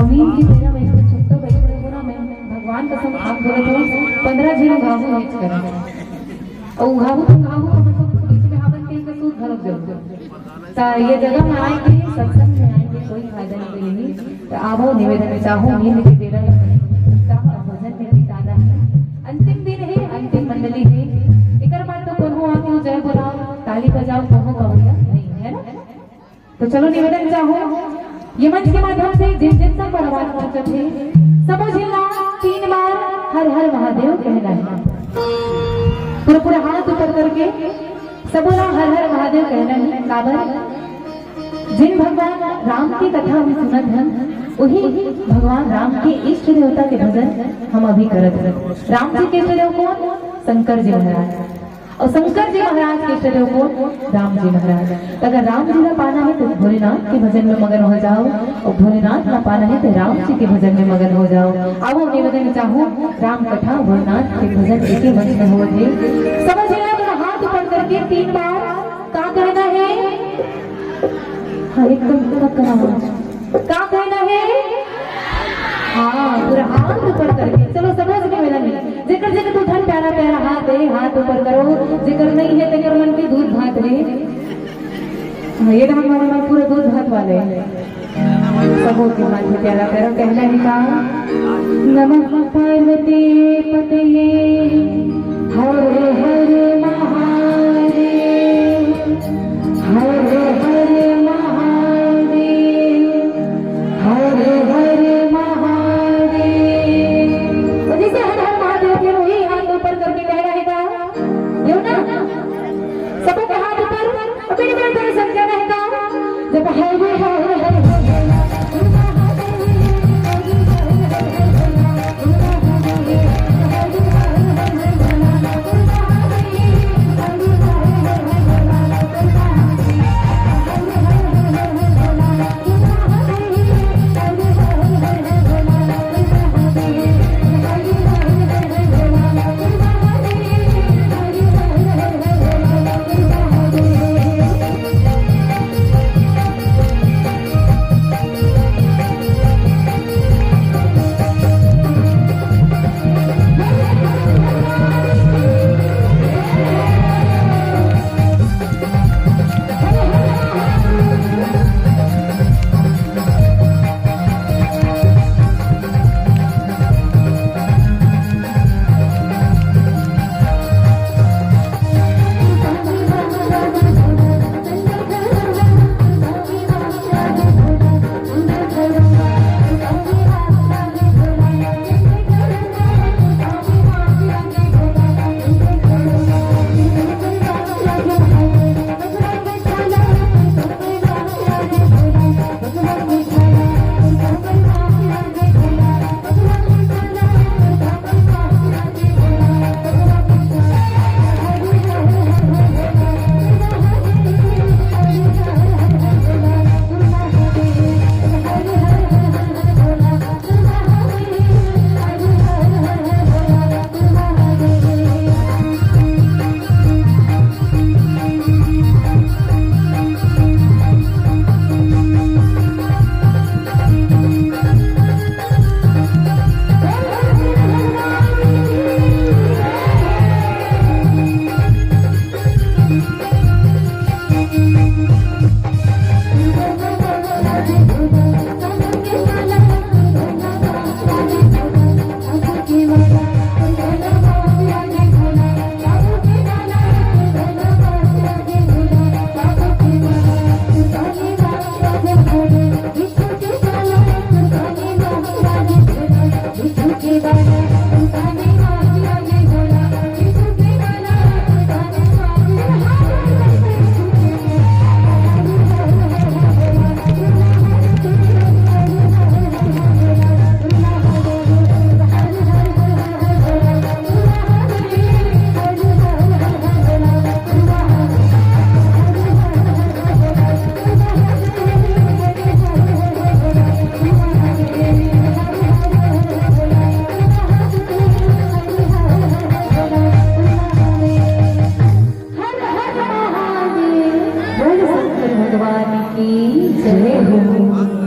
अमीन की तेरा मैं इसको छुट्टा बैठे बोला मैं भगवान कसम आप बोले तो 15 जिलो घावू नीच करे और घावू मतलब इसमें हावन के सूद घलक जाओ ता ये जगह में आएंगे सत्संग में आएंगे कोई फायदा नहीं मिलेगी तो आवो निवेदन चाहूं नींद की तेरा उत्साह भजन में भी ज्यादा है अंतिम दिन है अंतिम मंडली है एकर बाद तो कोनो आके जय बोलाओ ताली बजाओ कोनो कवैया नहीं है ना तो चलो निवेदन चाहूं ये मंच के माध्यम से जिन जिन सब परवान पहुंचत है सबो जिला 3 बार हर हर महादेव कहना है पूरा हाथ ऊपर करके सबोला हर हर महादेव कहना है काबर जिन भगवान राम की कथा हम सुनत हैं वही भगवान राम के इष्ट देवता के भजन हम अभी करत हैं राम जी के इष्ट देव कौन शंकर जी महाराज और शंकर जी महाराज के इष्ट देव कौन राम जी महाराज अगर राम जी ना पाना है तो भोलेनाथ के भजन में मगन हो जाओ और भोलेनाथ ना पाना है तो राम जी के भजन में मगन हो जाओ आओ निवेदन चाहूं राम कथा भोलेनाथ के भजन एक ही मंच में हो थे समझ लेना हाथ ऊपर करके 3 बार का कहना है हाँ एकदम का कहना है हाँ पूरा हाथ ऊपर करके चलो समझ निवेदन जेकर जेकर तू धन प्यारा प्यारा हाथ है हाथ ऊपर करो जेकर नहीं है तेकर मन के दूध भात है ये तो हमारे पूरे दूध भात वाले सबों के मन में प्यारा प्यारा कहना है का नमः पार्वती पतये हर हर महादेव हर हर महादेव हर हर महादेव तो जैसे हर हर महादेव के वही हाथ ऊपर करके कह रहेगा यो ना सबके हाथ ऊपर अपने मेरे तरह संख्या रहेगा जब हर हर हर भगवान की जय हो।